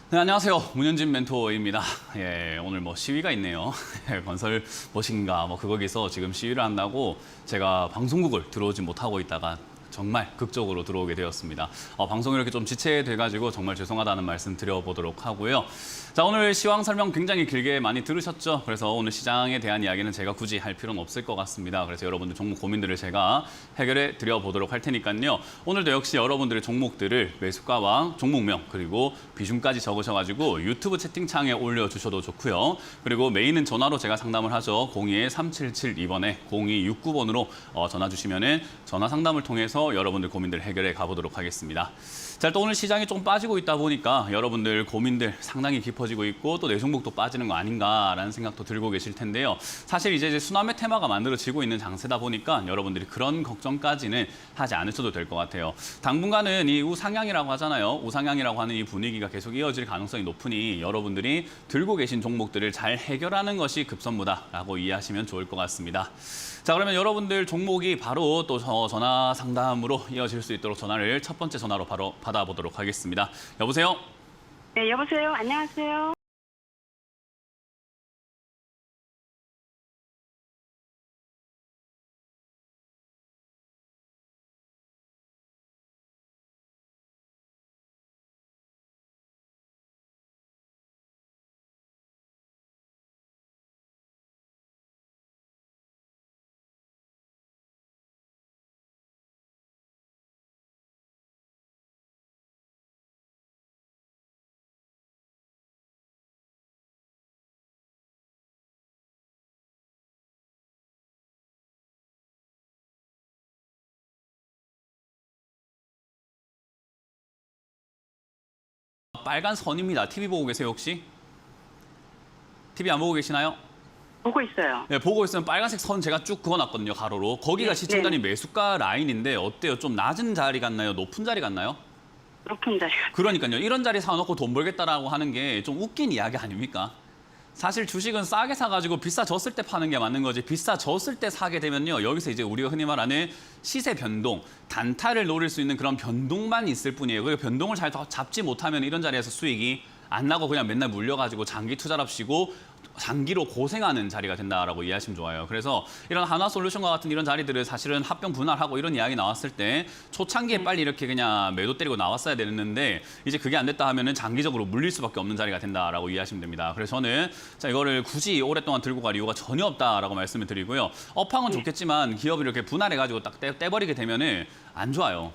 네, 안녕하세요. 문현진 멘토입니다. 예, 오늘 시위가 있네요. 건설 뭐신가 그거기서 지금 시위를 한다고 제가 방송국을 들어오지 못하고 있다가 정말 극적으로 들어오게 되었습니다. 방송이 이렇게 좀 지체돼가지고 정말 죄송하다는 말씀 드려보도록 하고요. 자, 오늘 시황 설명 굉장히 길게 많이 들으셨죠? 그래서 오늘 시장에 대한 이야기는 제가 굳이 할 필요는 없을 것 같습니다. 그래서 여러분들 종목 고민들을 제가 해결해 드려보도록 할 테니까요. 오늘도 역시 여러분들의 종목들을 매수가와 종목명 그리고 비중까지 적으셔가지고 유튜브 채팅창에 올려주셔도 좋고요. 그리고 메인은 전화로 제가 상담을 하죠. 02-3772번에 0269번으로 전화 주시면은 전화 상담을 통해서 여러분들 고민들 해결해 가보도록 하겠습니다. 자, 또 오늘 시장이 좀 빠지고 있다 보니까 여러분들 고민들 상당히 깊어지고 있고 또 내 종목도 빠지는 거 아닌가라는 생각도 들고 계실 텐데요. 사실 이제 수남의 테마가 만들어지고 있는 장세다 보니까 여러분들이 그런 걱정까지는 하지 않으셔도 될 것 같아요. 당분간은 이 우상향이라고 하잖아요. 우상향이라고 하는 이 분위기가 계속 이어질 가능성이 높으니 여러분들이 들고 계신 종목들을 잘 해결하는 것이 급선무다라고 이해하시면 좋을 것 같습니다. 자, 그러면 여러분들 종목이 바로 또 전화 상담으로 이어질 수 있도록 전화를 첫 번째 전화로 바로 받아보도록 하겠습니다. 여보세요? 네, 여보세요. 안녕하세요. 빨간 선입니다. TV 보고 계세요, 혹시? TV 안 보고 계시나요? 보고 있어요. 네, 보고 있으면 빨간색 선 제가 쭉 그어놨거든요, 가로로. 거기가 네, 시청자님 매수가 라인인데 어때요? 좀 낮은 자리 같나요? 높은 자리 같나요? 높은 자리. 그러니까요. 이런 자리 사놓고 돈 벌겠다라고 하는 게 좀 웃긴 이야기 아닙니까? 사실 주식은 싸게 사가지고 비싸졌을 때 파는 게 맞는 거지 비싸졌을 때 사게 되면요. 여기서 이제 우리가 흔히 말하는 시세 변동, 단타를 노릴 수 있는 그런 변동만 있을 뿐이에요. 그 변동을 잘 잡지 못하면 이런 자리에서 수익이 안 나고 그냥 맨날 물려가지고 장기 투자랍시고 장기로 고생하는 자리가 된다라고 이해하시면 좋아요. 그래서 이런 한화솔루션과 같은 이런 자리들을 사실은 합병 분할하고 이런 이야기 나왔을 때 초창기에 빨리 이렇게 그냥 매도 때리고 나왔어야 되는데 이제 그게 안 됐다 하면은 장기적으로 물릴 수밖에 없는 자리가 된다라고 이해하시면 됩니다. 그래서 저는 자 이거를 굳이 오랫동안 들고 갈 이유가 전혀 없다라고 말씀을 드리고요. 업황은 좋겠지만 기업이 이렇게 분할해가지고 딱 떼버리게 되면은 안 좋아요.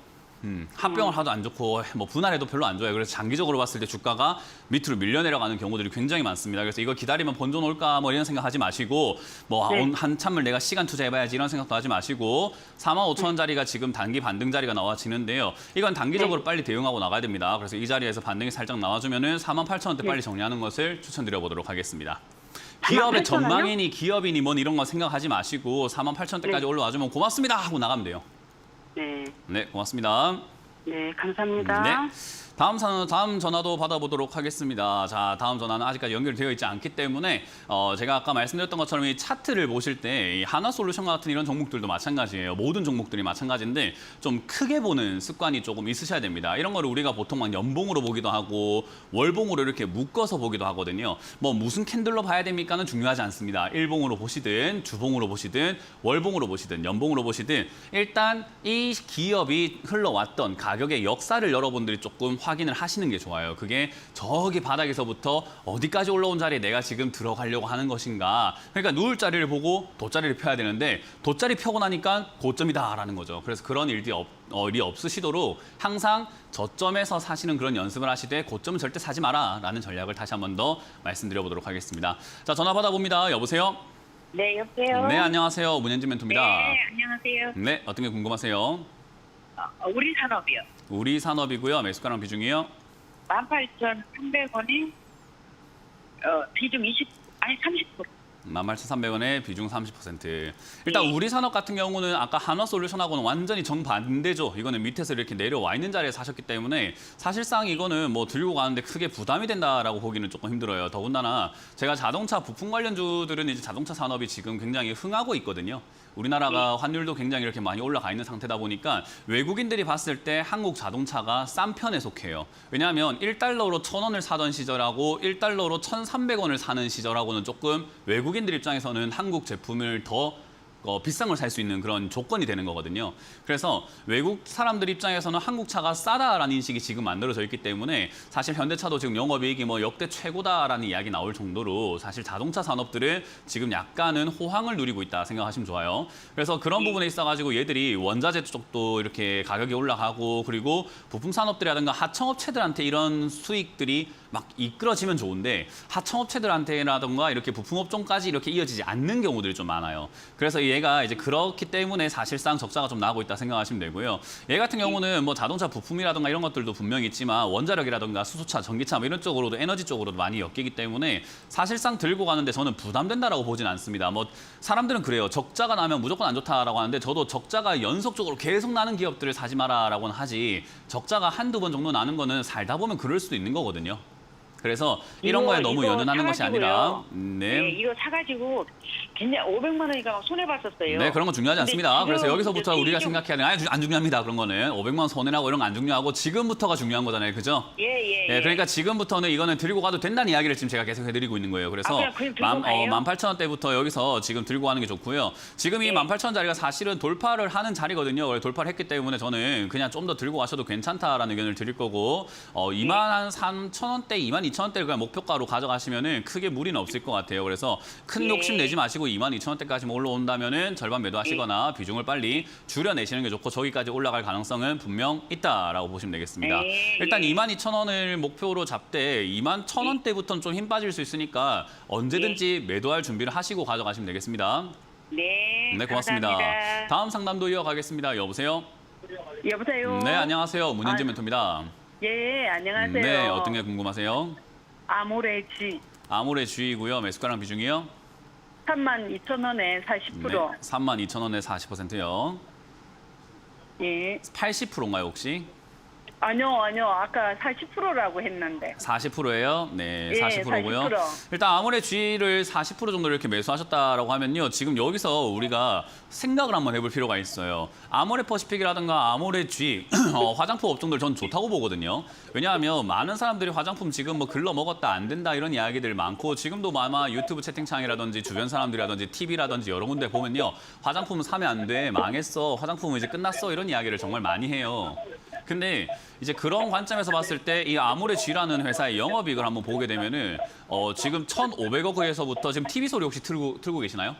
합병을 하도 안 좋고 분할해도 별로 안 좋아요. 그래서 장기적으로 봤을 때 주가가 밑으로 밀려 내려가는 경우들이 굉장히 많습니다. 그래서 이거 기다리면 본전 올까 이런 생각하지 마시고 네. 한참을 내가 시간 투자해봐야지 이런 생각도 하지 마시고 45,000원짜리가 지금 단기 반등 자리가 나와지는데요. 이건 단기적으로 빨리 대응하고 나가야 됩니다. 그래서 이 자리에서 반등이 살짝 나와주면은 48,000원대 빨리 정리하는 것을 추천드려보도록 하겠습니다. 기업의 48,000원 이요? 전망이니 기업이니 이런 거 생각하지 마시고 48,000원대까지 올라와주면 고맙습니다 하고 나가면 돼요. 네. 네, 고맙습니다. 네, 감사합니다. 네. 다음 전화도 받아보도록 하겠습니다. 자, 다음 전화는 아직까지 연결되어 있지 않기 때문에 제가 아까 말씀드렸던 것처럼 이 차트를 보실 때 이 한화솔루션 같은 이런 종목들도 마찬가지예요. 모든 종목들이 마찬가지인데 좀 크게 보는 습관이 조금 있으셔야 됩니다. 이런 거를 우리가 보통 막 연봉으로 보기도 하고 월봉으로 이렇게 묶어서 보기도 하거든요. 무슨 캔들로 봐야 됩니까는 중요하지 않습니다. 일봉으로 보시든 주봉으로 보시든 월봉으로 보시든 연봉으로 보시든 일단 이 기업이 흘러왔던 가격의 역사를 여러분들이 조금 확인을 하시는 게 좋아요. 그게 저기 바닥에서부터 어디까지 올라온 자리에 내가 지금 들어가려고 하는 것인가. 그러니까 누울 자리를 보고 돗자리를 펴야 되는데 돗자리 펴고 나니까 고점이다라는 거죠. 그래서 그런 일이 없으시도록 항상 저점에서 사시는 그런 연습을 하시되 고점은 절대 사지 마라라는 전략을 다시 한 번 더 말씀드려보도록 하겠습니다. 자, 전화 받아봅니다. 여보세요? 네, 여보세요. 네, 안녕하세요. 문현진 멘토입니다. 네, 안녕하세요. 네, 어떤 게 궁금하세요? 우리 산업이요. 우리 산업이고요. 매수가랑 비중이요? 18,300원이 비중 30%. 18,300원에 비중 30%. 일단 우리 산업 같은 경우는 아까 한화솔루션하고는 완전히 정반대죠. 이거는 밑에서 이렇게 내려와 있는 자리에 사셨기 때문에 사실상 이거는 들고 가는데 크게 부담이 된다라고 보기는 조금 힘들어요. 더군다나 제가 자동차 부품 관련주들은 이제 자동차 산업이 지금 굉장히 흥하고 있거든요. 우리나라가 환율도 굉장히 이렇게 많이 올라가 있는 상태다 보니까 외국인들이 봤을 때 한국 자동차가 싼 편에 속해요. 왜냐하면 1달러로 1,000원을 사던 시절하고 1달러로 1,300원을 사는 시절하고는 조금 외국인들 입장에서는 한국 제품을 더 비싼 걸 살 수 있는 그런 조건이 되는 거거든요. 그래서 외국 사람들 입장에서는 한국 차가 싸다라는 인식이 지금 만들어져 있기 때문에 사실 현대차도 지금 영업이익이 뭐 역대 최고다라는 이야기 나올 정도로 사실 자동차 산업들은 지금 약간은 호황을 누리고 있다 생각하시면 좋아요. 그래서 그런 부분에 있어가지고 얘들이 원자재 쪽도 이렇게 가격이 올라가고 그리고 부품 산업들이라든가 하청업체들한테 이런 수익들이 막 이끌어지면 좋은데 하청업체들한테라든가 이렇게 부품업종까지 이렇게 이어지지 않는 경우들이 좀 많아요. 그래서 얘가 이제 그렇기 때문에 사실상 적자가 좀 나고 있다 생각하시면 되고요. 얘 같은 경우는 뭐 자동차 부품이라든가 이런 것들도 분명히 있지만 원자력이라든가 수소차, 전기차 뭐 이런 쪽으로도 에너지 쪽으로도 많이 엮이기 때문에 사실상 들고 가는데 저는 부담된다라고 보진 않습니다. 뭐 사람들은 그래요. 적자가 나면 무조건 안 좋다라고 하는데 저도 적자가 연속적으로 계속 나는 기업들을 사지 마라라고는 하지 적자가 한두 번 정도 나는 거는 살다 보면 그럴 수도 있는 거거든요. 그래서 이런 거에 너무 연연하는 것이 아니라 네, 이거 사가지고 진짜 500만 원이니까 손해봤었어요. 네, 그런 건 중요하지 않습니다. 그래서 여기서부터 우리가 좀... 생각해야 되는 아니, 안 중요합니다. 그런 거는 500만 원 손해나고 이런 거 안 중요하고 지금부터가 중요한 거잖아요. 그죠? 예. 그러니까 지금부터는 이거는 들고 가도 된다는 이야기를 지금 제가 계속 해드리고 있는 거예요. 그래서 18,000원대부터 여기서 지금 들고 가는 게 좋고요. 지금 이 18,000원짜리가 사실은 돌파를 하는 자리거든요. 돌파를 했기 때문에 저는 그냥 좀 더 들고 가셔도 괜찮다라는 의견을 드릴 거고 23,000원대, 22,000원대를 그냥 목표가로 가져가시면은 크게 무리는 없을 것 같아요. 그래서 큰 욕심 내지 마시고 22,000원대까지 올라온다면은 절반 매도하시거나 비중을 빨리 줄여내시는 게 좋고 저기까지 올라갈 가능성은 분명 있다라고 보시면 되겠습니다. 일단 22,000원을 목표로 잡되 21,000원대부터는 좀 힘 빠질 수 있으니까 언제든지 매도할 준비를 하시고 가져가시면 되겠습니다. 네, 고맙습니다. 감사합니다. 다음 상담도 이어가겠습니다. 여보세요? 여보세요? 네, 안녕하세요. 문현재 멘토입니다. 예, 안녕하세요. 네, 어떤 게 궁금하세요? 아모레지 아모레 주이고요. 매수가랑 비중이요? 32,000원에 40%. 네, 32,000원에 40%요. 예. 80%인가요, 혹시? 아니요. 아까 40%라고 했는데. 40%예요? 네, 예, 40%고요. 40%. 일단 아모레 G를 40% 정도 이렇게 매수하셨다라고 하면요. 지금 여기서 우리가 생각을 한번 해볼 필요가 있어요. 아모레 퍼시픽이라든가 아모레 G 화장품 업종들 전 좋다고 보거든요. 왜냐하면 많은 사람들이 화장품 지금 뭐 글러 먹었다 안 된다 이런 이야기들 많고 지금도 아마 유튜브 채팅창이라든지 주변 사람들이라든지 TV라든지 여러 군데 보면요. 화장품은 사면 안 돼, 망했어, 화장품은 이제 끝났어 이런 이야기를 정말 많이 해요. 근데 이제 그런 관점에서 봤을 때 이 아모레 G라는 회사의 영업이익을 한번 보게 되면은 지금 1,500억에서부터 지금 TV 소리 혹시 틀고 계시나요?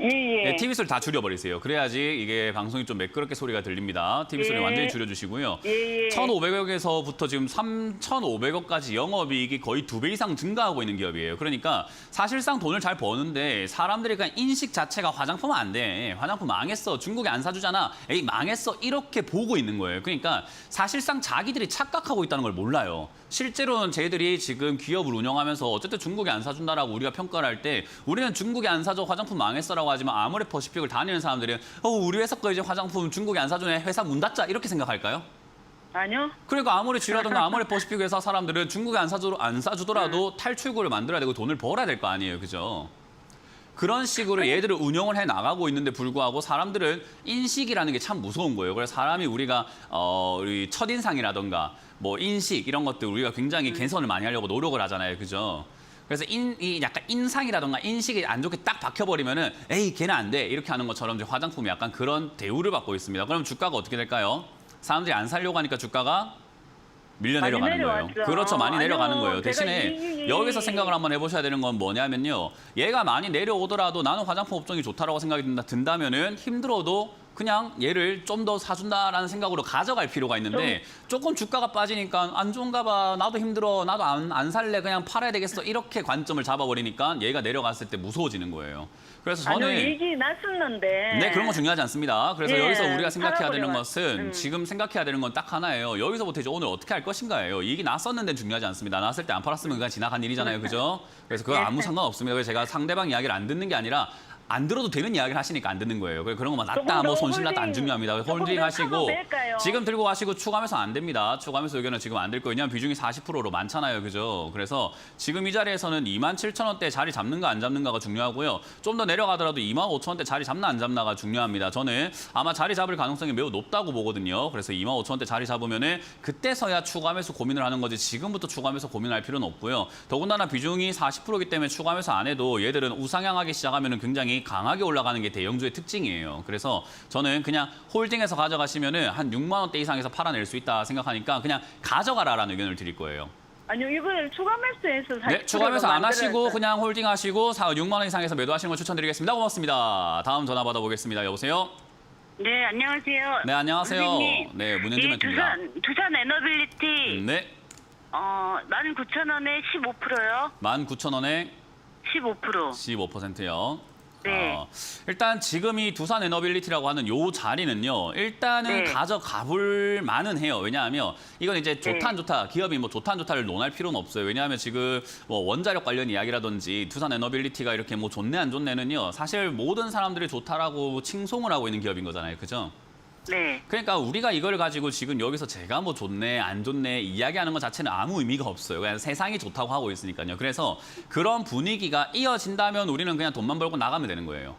예. 네, TV 소리 다 줄여버리세요. 그래야지 이게 방송이 좀 매끄럽게 소리가 들립니다. TV 소리 완전히 줄여주시고요. 1,500억에서부터 지금 3,500억까지 영업이익이 거의 2배 이상 증가하고 있는 기업이에요. 그러니까 사실상 돈을 잘 버는데 사람들이 그냥 인식 자체가 화장품은 안 돼. 화장품 망했어. 중국에 안 사주잖아. 에이 망했어. 이렇게 보고 있는 거예요. 그러니까 사실상 자기들이 착각하고 있다는 걸 몰라요. 실제로는 쟤들이 지금 기업을 운영하면서 어쨌든 중국에 안 사준다라고 우리가 평가를 할 때 우리는 중국에 안 사줘 화장품 망했어라고 하지만 아모레 퍼시픽을 다니는 사람들이 우리 회사 거 이제 화장품 중국에 안 사주네 회사 문 닫자 이렇게 생각할까요? 아니요. 그러니까 아모레 G라든가 아모레 퍼시픽 회사 사람들은 중국에 안 사주더라도 탈출구를 만들어야 되고 돈을 벌어야 될 거 아니에요. 그죠? 그런 식으로 얘들을 운영을 해 나가고 있는데 불구하고 사람들은 인식이라는 게 참 무서운 거예요. 그래서 사람이 우리가 우리 첫인상이라든가 뭐 인식 이런 것들 우리가 굉장히 개선을 많이 하려고 노력을 하잖아요. 그죠? 그래서 이 약간 인상이라든가 인식이 안 좋게 딱 박혀버리면은 에이 걔는 안 돼 이렇게 하는 것처럼 이제 화장품이 약간 그런 대우를 받고 있습니다. 그럼 주가가 어떻게 될까요? 사람들이 안 살려고 하니까 주가가 밀려 내려가는 거예요. 그렇죠. 많이 내려가는 거예요. 대신에 여기서 생각을 한번 해보셔야 되는 건 뭐냐면요. 얘가 많이 내려오더라도 나는 화장품 업종이 좋다라고 생각이 든다면은 힘들어도 그냥 얘를 좀 더 사준다라는 생각으로 가져갈 필요가 있는데 조금 주가가 빠지니까 안 좋은가 봐. 나도 힘들어. 나도 안 살래. 그냥 팔아야 되겠어. 이렇게 관점을 잡아버리니까 얘가 내려갔을 때 무서워지는 거예요. 그래서 저는 아니요, 얘기 났었는데. 네, 그런 거 중요하지 않습니다. 그래서 예, 여기서 우리가 생각해야 되는 팔아버려. 것은 지금 생각해야 되는 건 딱 하나예요. 여기서부터 이제 오늘 어떻게 할 것인가예요. 이게 났었는데 중요하지 않습니다. 났을 때 안 팔았으면 그냥 지나간 일이잖아요. 그죠? 그래서 그거 아무 상관없습니다. 그래서 제가 상대방 이야기를 안 듣는 게 아니라 안 들어도 되는 이야기를 하시니까 안 듣는 거예요. 그런 거만 조금 났다, 뭐 더 손실 났다 안 홀딩, 중요합니다. 조금 홀딩 더 하시고 사면 될까요? 지금 들고 가시고 추가하면서 안 됩니다. 추가하면서 의견은 지금 안 될 거예요. 왜냐하면 비중이 40%로 많잖아요. 그죠? 그래서 지금 이 자리에서는 27,000원대 자리 잡는가 안 잡는가가 중요하고요. 좀 더 내려가더라도 25,000원대 자리 잡나 안 잡나가 중요합니다. 저는 아마 자리 잡을 가능성이 매우 높다고 보거든요. 그래서 25,000원대 자리 잡으면은 그때서야 추가하면서 고민을 하는 거지 지금부터 추가하면서 고민할 필요는 없고요. 더군다나 비중이 40%이기 때문에 추가하면서 안 해도 얘들은 우상향하기 시작하면 굉장히 강하게 올라가는 게 대형주의 특징이에요. 그래서 저는 그냥 홀딩해서 가져가시면은 한 6만 원대 이상에서 팔아낼 수 있다 생각하니까 그냥 가져가라라는 의견을 드릴 거예요. 아니요, 이걸 추가 매수해서 네, 추가하면서 안 하시고 그냥 홀딩하시고 6만 원 이상에서 매도하시는 걸 추천드리겠습니다. 고맙습니다. 다음 전화 받아보겠습니다. 여보세요? 네, 안녕하세요. 네, 안녕하세요. 선생님, 네, 문현주 멘토입니다. 두산 에너빌리티 네, 19,000원에 15%요. 19,000원에 15%. 15%요. 네. 일단 지금 이 두산 에너빌리티라고 하는 요 자리는요. 일단은 네. 가져가 볼 만은 해요. 왜냐하면 이건 이제 좋다 안 네. 좋다, 기업이 뭐 좋다 안 좋다를 논할 필요는 없어요. 왜냐하면 지금 뭐 원자력 관련 이야기라든지 두산 에너빌리티가 이렇게 뭐 좋네 안 좋네는요. 사실 모든 사람들이 좋다라고 칭송을 하고 있는 기업인 거잖아요. 그죠? 네. 그러니까 우리가 이걸 가지고 지금 여기서 제가 뭐 좋네 안 좋네 이야기하는 것 자체는 아무 의미가 없어요. 그냥 세상이 좋다고 하고 있으니까요. 그래서 그런 분위기가 이어진다면 우리는 그냥 돈만 벌고 나가면 되는 거예요.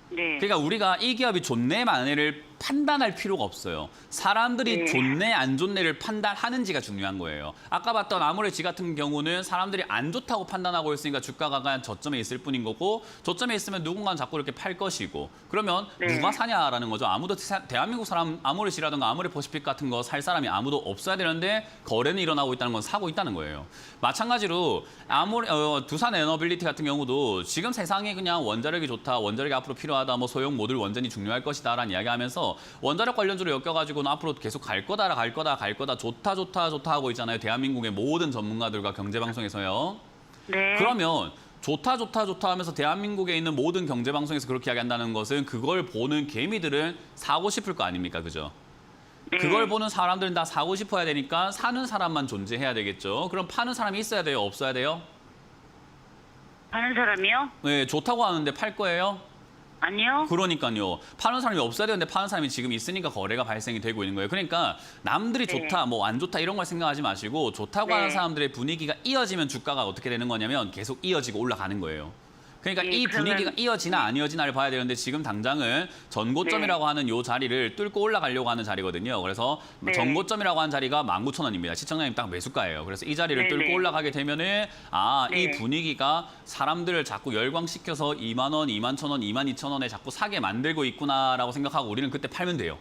네. 그러니까 우리가 이 기업이 좋네 만네를 판단할 필요가 없어요. 사람들이 네. 좋네 안 좋네를 판단하는지가 중요한 거예요. 아까 봤던 아모레지 같은 경우는 사람들이 안 좋다고 판단하고 있으니까 주가가 그냥 저점에 있을 뿐인 거고 저점에 있으면 누군가는 자꾸 이렇게 팔 것이고 그러면 네. 누가 사냐라는 거죠. 아무도 대한민국 사람 아모레지라든가 아모레퍼시픽 같은 거 살 사람이 아무도 없어야 되는데 거래는 일어나고 있다는 건 사고 있다는 거예요. 마찬가지로 두산 에너빌리티 같은 경우도 지금 세상에 그냥 원자력이 좋다, 원자력이 앞으로 필요하다, 뭐 소형 모듈 원전이 중요할 것이다라는 이야기하면서 원자력 관련주로 엮여가지고는 앞으로 계속 갈 거다, 좋다 하고 있잖아요. 대한민국의 모든 전문가들과 경제방송에서요. 네. 그러면 좋다 하면서 대한민국에 있는 모든 경제방송에서 그렇게 이야기한다는 것은 그걸 보는 개미들은 사고 싶을 거 아닙니까? 그죠? 네. 그걸 보는 사람들은 다 사고 싶어야 되니까 사는 사람만 존재해야 되겠죠. 그럼 파는 사람이 있어야 돼요? 없어야 돼요? 파는 사람이요? 네, 좋다고 하는데 팔 거예요? 아니요. 그러니까요. 파는 사람이 없어야 되는데 파는 사람이 지금 있으니까 거래가 발생이 되고 있는 거예요. 그러니까 남들이 네. 좋다, 뭐 안 좋다 이런 걸 생각하지 마시고 좋다고 네. 하는 사람들의 분위기가 이어지면 주가가 어떻게 되는 거냐면 계속 이어지고 올라가는 거예요. 그러니까 예, 이 분위기가 그러면- 이어지나 안 이어지나를 봐야 되는데 지금 당장은 전고점이라고 하는 요 자리를 뚫고 올라가려고 하는 자리거든요. 그래서 네. 전고점이라고 하는 자리가 19,000원입니다. 시청자님 딱 매수가예요. 그래서 이 자리를 네, 뚫고 네. 올라가게 되면은 이 네. 분위기가 사람들을 자꾸 열광시켜서 2만 원, 21,000원, 22,000원에 자꾸 사게 만들고 있구나라고 생각하고 우리는 그때 팔면 돼요.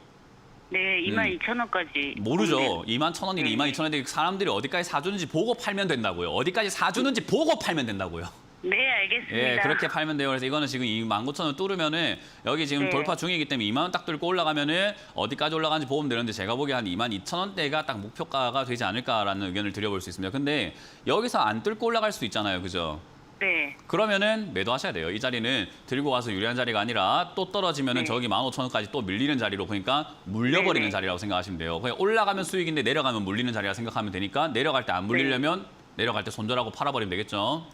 네, 22,000원까지. 모르죠. 21,000원이나 네. 22,000원인데 사람들이 어디까지 사주는지 보고 팔면 된다고요. 어디까지 사주는지 보고 팔면 된다고요. 네, 알겠습니다. 예, 그렇게 팔면 돼요. 그래서 이거는 지금 29,000원 뚫으면은 여기 지금 네. 돌파 중이기 때문에 2만 원 딱 뚫고 올라가면은 어디까지 올라가는지 보면 되는데 제가 보기에 한 22,000원대가 딱 목표가가 되지 않을까라는 의견을 드려볼 수 있습니다. 근데 여기서 안 뚫고 올라갈 수도 있잖아요. 그죠? 네. 그러면은 매도하셔야 돼요. 이 자리는 들고 와서 유리한 자리가 아니라 또 떨어지면은 네. 저기 15,000원까지 또 밀리는 자리로 그러니까 물려버리는 네, 네. 자리라고 생각하시면 돼요. 그냥 올라가면 수익인데 내려가면 물리는 자리라 생각하면 되니까 내려갈 때 안 물리려면 내려갈 때 손절하고 팔아버리면 되겠죠.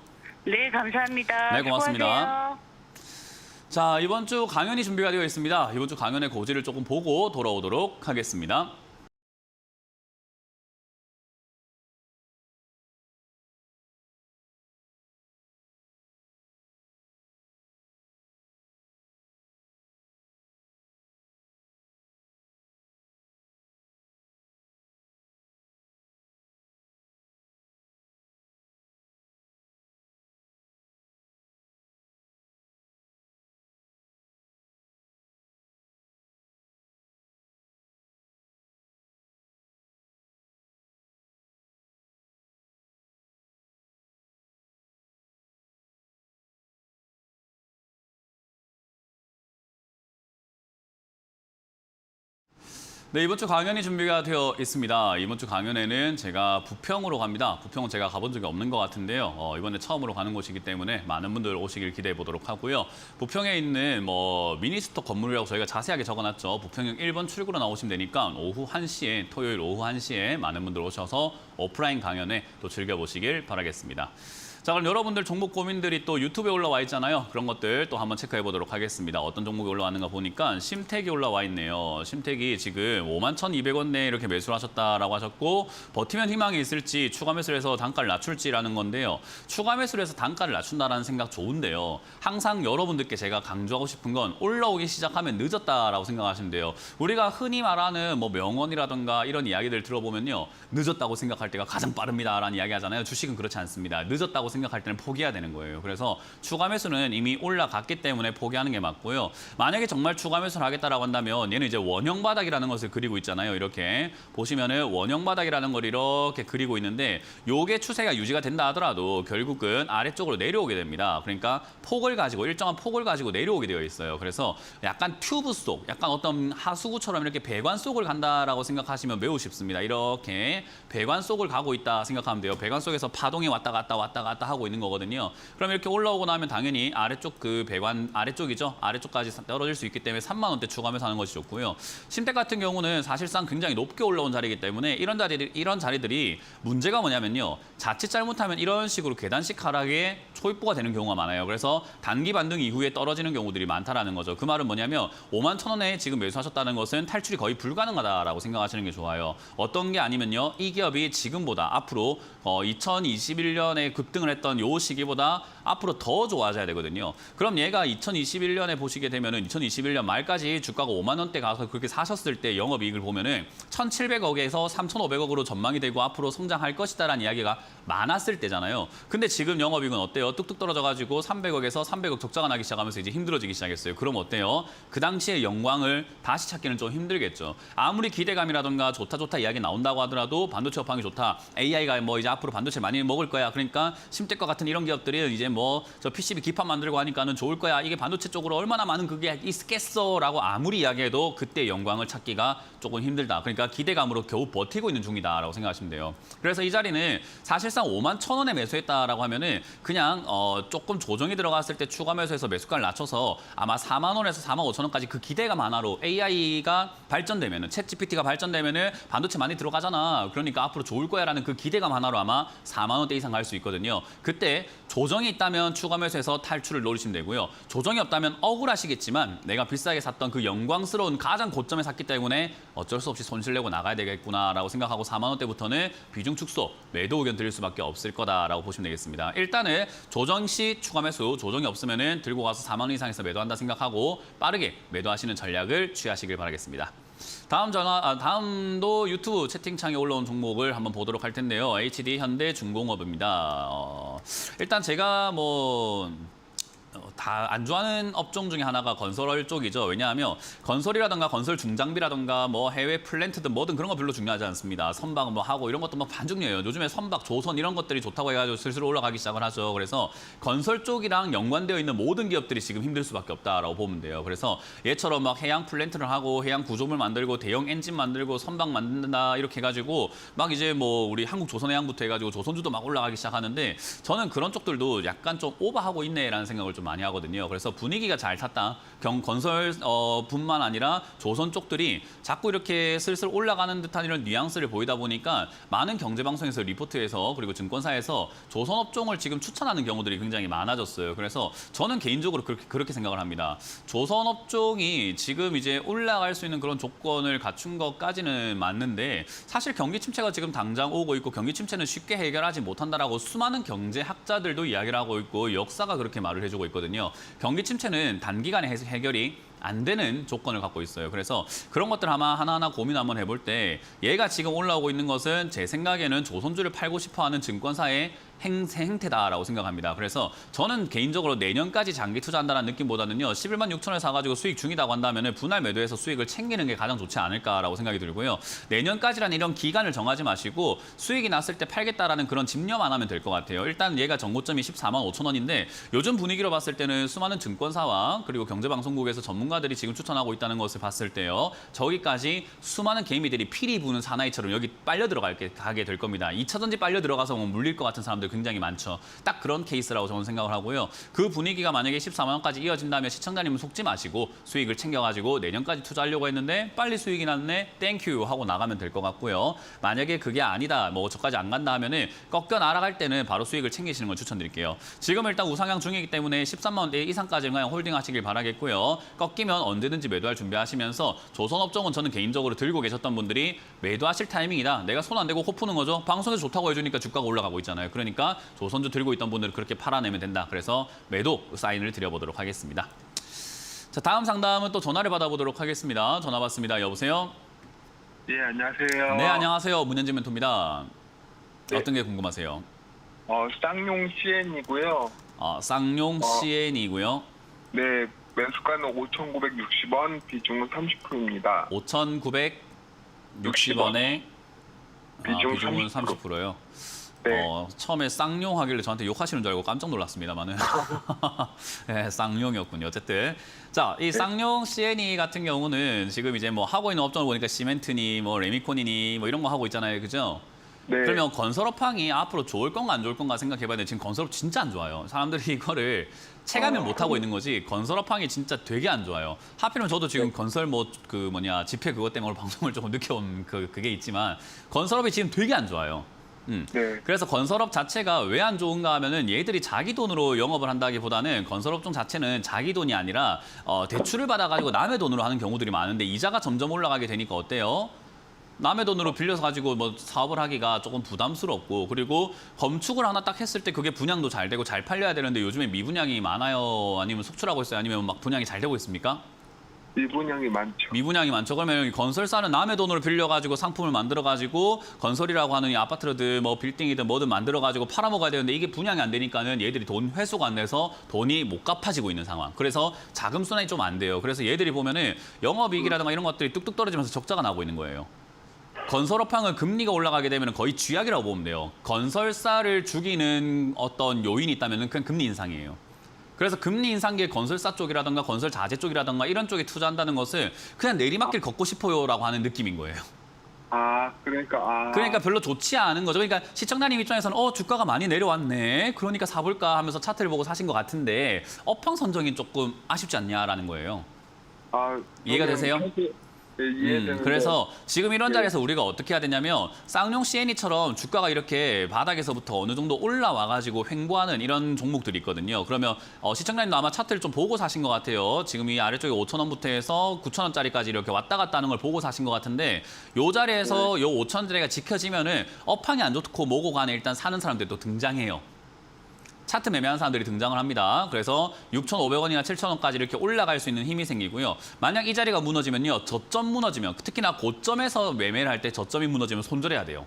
네, 감사합니다. 네, 고맙습니다. 수고하세요. 자, 이번 주 강연이 준비가 되어 있습니다. 이번 주 강연의 고지를 조금 보고 돌아오도록 하겠습니다. 네, 이번 주 강연이 준비가 되어 있습니다. 이번 주 강연에는 제가 부평으로 갑니다. 부평은 제가 가본 적이 없는 것 같은데요. 이번에 처음으로 가는 곳이기 때문에 많은 분들 오시길 기대해 보도록 하고요. 부평에 있는 미니스토 건물이라고 저희가 자세하게 적어놨죠. 부평역 1번 출구로 나오시면 되니까 오후 1시에, 토요일 오후 1시에 많은 분들 오셔서 오프라인 강연에 또 즐겨보시길 바라겠습니다. 자, 그럼 여러분들 종목 고민들이 또 유튜브에 올라와 있잖아요. 그런 것들 또 한번 체크해 보도록 하겠습니다. 어떤 종목이 올라왔는가 보니까 심택이 올라와 있네요. 심택이 지금 51,200원 내에 이렇게 매수를 하셨다라고 하셨고 버티면 희망이 있을지 추가 매수를 해서 단가를 낮출지라는 건데요. 추가 매수를 해서 단가를 낮춘다라는 생각 좋은데요. 항상 여러분들께 제가 강조하고 싶은 건 올라오기 시작하면 늦었다라고 생각하시면 돼요. 우리가 흔히 말하는 뭐 명언이라든가 이런 이야기들 들어보면요. 늦었다고 생각할 때가 가장 빠릅니다라는 이야기 하잖아요. 주식은 그렇지 않습니다. 늦었다고 생각할 때는 포기해야 되는 거예요. 그래서 추가 매수는 이미 올라갔기 때문에 포기하는 게 맞고요. 만약에 정말 추가 매수를 하겠다라고 한다면 얘는 이제 원형 바닥이라는 것을 그리고 있잖아요. 이렇게 보시면은 원형 바닥이라는 걸 이렇게 그리고 있는데 요게 추세가 유지가 된다 하더라도 결국은 아래쪽으로 내려오게 됩니다. 그러니까 폭을 가지고 일정한 폭을 가지고 내려오게 되어 있어요. 그래서 약간 튜브 속, 약간 어떤 하수구처럼 이렇게 배관 속을 간다라고 생각하시면 매우 쉽습니다. 이렇게 배관 속을 가고 있다 생각하면 돼요. 배관 속에서 파동이 왔다 갔다 하고 있는 거거든요. 그럼 이렇게 올라오고 나면 당연히 아래쪽 그 배관 아래쪽이죠. 아래쪽까지 떨어질 수 있기 때문에 3만 원대 추가하면서 하는 것이 좋고요. 심택 같은 경우는 사실상 굉장히 높게 올라온 자리이기 때문에 이런 자리들이 문제가 뭐냐면요. 자칫 잘못하면 이런 식으로 계단식 하락에 초입부가 되는 경우가 많아요. 그래서 단기 반등 이후에 떨어지는 경우들이 많다라는 거죠. 그 말은 뭐냐면 51,000원에 지금 매수하셨다는 것은 탈출이 거의 불가능하다라고 생각하시는 게 좋아요. 어떤 게 아니면요. 이 기업이 지금보다 앞으로 2021년에 급등을 했던 요 시기보다 앞으로 더 좋아져야 되거든요. 그럼 얘가 2021년에 보시게 되면은 2021년 말까지 주가가 5만 원대 가서 그렇게 사셨을 때 영업이익을 보면은 1,700억에서 3,500억으로 전망이 되고 앞으로 성장할 것이다라는 이야기가 많았을 때잖아요. 근데 지금 영업이익은 어때요? 뚝뚝 떨어져가지고 300억에서 300억 적자가 나기 시작하면서 이제 힘들어지기 시작했어요. 그럼 어때요? 그 당시의 영광을 다시 찾기는 좀 힘들겠죠. 아무리 기대감이라든가 좋다 이야기 나온다고 하더라도 반도체 업황이 좋다. AI가 뭐 이제 앞으로 반도체 많이 먹을 거야. 그러니까 심택과 같은 이런 기업들이 이제 뭐 저 PCB 기판 만들고 하니까는 좋을 거야. 이게 반도체 쪽으로 얼마나 많은 그게 있겠어라고 아무리 이야기해도 그때 영광을 찾기가 조금 힘들다. 그러니까 기대감으로 겨우 버티고 있는 중이다라고 생각하시면 돼요. 그래서 이 자리는 사실상 51,000원에 매수했다라고 하면은 그냥 조금 조정이 들어갔을 때 추가 매수해서 매수가를 낮춰서 아마 4만 원에서 4만 5천 원까지 그 기대감 하나로 AI가 발전되면은 챗GPT가 발전되면은 반도체 많이 들어가잖아. 그러니까 앞으로 좋을 거야라는 그 기대감 하나로 아마 4만 원대 이상 갈 수 있거든요. 그때 조정이 있다면 추가 매수해서 탈출을 노리시면 되고요. 조정이 없다면 억울하시겠지만 내가 비싸게 샀던 그 영광스러운 가장 고점에 샀기 때문에 어쩔 수 없이 손실 내고 나가야 되겠구나라고 생각하고 4만 원대부터는 비중 축소, 매도 의견 드릴 수밖에 없을 거다라고 보시면 되겠습니다. 일단은 조정 시 추가 매수, 조정이 없으면은 들고 가서 4만 원 이상에서 매도한다 생각하고 빠르게 매도하시는 전략을 취하시길 바라겠습니다. 다음도 유튜브 채팅창에 올라온 종목을 한번 보도록 할 텐데요. HD 현대중공업입니다. 일단 제가 다 안 좋아하는 업종 중에 하나가 건설 쪽이죠. 왜냐하면 건설이라든가 건설 중장비라든가 뭐 해외 플랜트든 뭐든 그런 거 별로 중요하지 않습니다. 선박 뭐 하고 이런 것도 뭐 반중요해요. 요즘에 선박, 조선 이런 것들이 좋다고 해가지고 슬슬 올라가기 시작을 하죠. 그래서 건설 쪽이랑 연관되어 있는 모든 기업들이 지금 힘들 수밖에 없다라고 보면 돼요. 그래서 얘처럼 막 해양 플랜트를 하고 해양 구조물 만들고 대형 엔진 만들고 선박 만든다 이렇게 해가지고 막 이제 뭐 우리 한국 조선해양부터 해가지고 조선주도 막 올라가기 시작하는데 저는 그런 쪽들도 약간 좀 오버하고 있네라는 생각을 좀 많이 하거든요. 그래서 분위기가 잘 탔다. 건설 뿐만 아니라 조선 쪽들이 자꾸 이렇게 슬슬 올라가는 듯한 이런 뉘앙스를 보이다 보니까 많은 경제방송에서 리포트에서 그리고 증권사에서 조선 업종을 지금 추천하는 경우들이 굉장히 많아졌어요. 그래서 저는 개인적으로 그렇게 생각을 합니다. 조선 업종이 지금 이제 올라갈 수 있는 그런 조건을 갖춘 것까지는 맞는데 사실 경기 침체가 지금 당장 오고 있고 경기 침체는 쉽게 해결하지 못한다라고 수많은 경제학자들도 이야기를 하고 있고 역사가 그렇게 말을 해주고 있거든요. 경기 침체는 단기간에 해결이 안 되는 조건을 갖고 있어요. 그래서 그런 것들 아마 하나하나 고민 한번 해볼 때 얘가 지금 올라오고 있는 것은 제 생각에는 조선주를 팔고 싶어하는 증권사의 행태다라고 생각합니다. 그래서 저는 개인적으로 내년까지 장기 투자한다는 느낌보다는요. 11만 6천원에 사가지고 수익 중이다고 한다면 분할 매도해서 수익을 챙기는 게 가장 좋지 않을까라고 생각이 들고요. 내년까지라는 이런 기간을 정하지 마시고 수익이 났을 때 팔겠다라는 그런 집념 안 하면 될 것 같아요. 일단 얘가 정고점이 14만 5천 원인데 요즘 분위기로 봤을 때는 수많은 증권사와 그리고 경제방송국에서 전문가들이 지금 추천하고 있다는 것을 봤을 때요. 저기까지 수많은 개미들이 피리 부는 사나이처럼 여기 빨려 들어가게 될 겁니다. 2차전지 빨려 들어가서 뭐 물릴 것 같은 사람들 분들 굉장히 많죠. 딱 그런 케이스라고 저는 생각을 하고요. 그 분위기가 만약에 14만 원까지 이어진다면 시청자님은 속지 마시고 수익을 챙겨가지고 내년까지 투자하려고 했는데 빨리 수익이 났네, 땡큐 하고 나가면 될 것 같고요. 만약에 그게 아니다, 뭐 저까지 안 간다 하면은 꺾여 날아갈 때는 바로 수익을 챙기시는 걸 추천드릴게요. 지금 일단 우상향 중이기 때문에 13만 원대 이상까지는 그냥 홀딩하시길 바라겠고요. 꺾이면 언제든지 매도할 준비하시면서 조선업종은 저는 개인적으로 들고 계셨던 분들이 매도하실 타이밍이다. 내가 손 안 대고 코 푸는 거죠. 방송에서 좋다고 해주니까 주가가 올라가고 있잖아요. 그러니까 조선주 들고 있던 분들은 그렇게 팔아내면 된다. 그래서 매도 사인을 드려보도록 하겠습니다. 자, 다음 상담은 또 전화를 받아보도록 하겠습니다. 전화 받습니다. 여보세요? 예, 안녕하세요. 네, 안녕하세요. 문현진 멘토입니다. 네. 어떤 게 궁금하세요? 쌍용 CN이고요. 쌍용 CN이고요. 네, 매수가는 5,960원, 비중은 30%입니다. 5,960원에 비중은 30%예요. 네. 처음에 쌍용 하길래 저한테 욕하시는 줄 알고 깜짝 놀랐습니다만은 네, 쌍용이었군요. 어쨌든 자, 이 쌍용 CNE 같은 경우는 지금 이제 뭐 하고 있는 업종을 보니까 시멘트니 뭐 레미콘이니 뭐 이런 거 하고 있잖아요. 그죠? 네. 그러면 건설업황이 앞으로 좋을 건가 안 좋을 건가 생각해봐야 돼. 지금 건설업 진짜 안 좋아요. 사람들이 이거를 체감을 못 하고 있는 거지. 건설업황이 진짜 되게 안 좋아요. 하필이면 저도 지금 건설 집회 그것 때문에 오늘 방송을 조금 늦게 온 그게 있지만 건설업이 지금 되게 안 좋아요. 네. 그래서 건설업 자체가 왜 안 좋은가 하면은 얘들이 자기 돈으로 영업을 한다기보다는 건설업종 자체는 자기 돈이 아니라 대출을 받아가지고 남의 돈으로 하는 경우들이 많은데 이자가 점점 올라가게 되니까 어때요? 남의 돈으로 빌려서 가지고 뭐 사업을 하기가 조금 부담스럽고 그리고 건축을 하나 딱 했을 때 그게 분양도 잘 되고 잘 팔려야 되는데 요즘에 미분양이 많아요? 아니면 속출하고 있어요? 아니면 막 분양이 잘 되고 있습니까? 미분양이 많죠. 미분양이 많죠. 그러면 건설사는 남의 돈으로 빌려가지고 상품을 만들어가지고 건설이라고 하는 이 아파트든 뭐 빌딩이든 뭐든 만들어가지고 팔아먹어야 되는데 이게 분양이 안 되니까는 얘들이 돈 회수가 안 돼서 돈이 못 갚아지고 있는 상황. 그래서 자금 순환이 좀 안 돼요. 그래서 얘들이 보면은 영업이익이라든가 이런 것들이 뚝뚝 떨어지면서 적자가 나고 있는 거예요. 건설업황은 금리가 올라가게 되면 거의 쥐약이라고 보면 돼요. 건설사를 죽이는 어떤 요인이 있다면 그냥 금리 인상이에요. 그래서 금리 인상기에 건설사 쪽이라든가 건설 자재 쪽이라든가 이런 쪽에 투자한다는 것은 그냥 내리막길 걷고 싶어요라고 하는 느낌인 거예요. 그러니까 별로 좋지 않은 거죠. 그러니까 시청자님 입장에서는 주가가 많이 내려왔네. 그러니까 사볼까 하면서 차트를 보고 사신 것 같은데 업황 선정이 조금 아쉽지 않냐라는 거예요. 이해가 되세요? 네, 이해되는데. 그래서 지금 이런 자리에서 우리가 어떻게 해야 되냐면 쌍용 CNE처럼 주가가 이렇게 바닥에서부터 어느 정도 올라와가지고 횡보하는 이런 종목들이 있거든요. 그러면 시청자님도 아마 차트를 좀 보고 사신 것 같아요. 지금 이 아래쪽에 5,000원부터 해서 9,000원짜리까지 이렇게 왔다 갔다 하는 걸 보고 사신 것 같은데 이 자리에서 요 5,000원짜리가 지켜지면은 업황이 안 좋고 뭐고 간에 일단 사는 사람들이 또 등장해요. 차트 매매하는 사람들이 등장을 합니다. 그래서 6,500원이나 7,000원까지 이렇게 올라갈 수 있는 힘이 생기고요. 만약 이 자리가 무너지면요. 저점 무너지면 특히나 고점에서 매매를 할 때 저점이 무너지면 손절해야 돼요.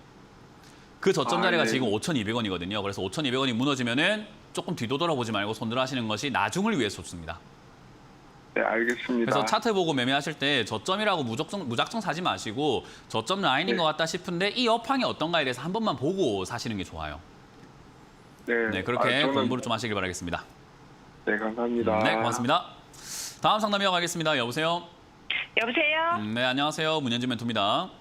그 저점 자리가 지금 5,200원이거든요. 그래서 5,200원이 무너지면은 조금 뒤도 돌아보지 말고 손절하시는 것이 나중을 위해서 좋습니다. 네, 알겠습니다. 그래서 차트 보고 매매하실 때 저점이라고 무작정 사지 마시고 저점 라인인 것 같다 싶은데 이 업황이 어떤가에 대해서 한 번만 보고 사시는 게 좋아요. 네, 그렇게 공부를 좀 하시길 바라겠습니다. 네, 감사합니다. 네, 고맙습니다. 다음 상담 이어가겠습니다. 여보세요? 여보세요? 네, 안녕하세요. 문현진 멘토입니다.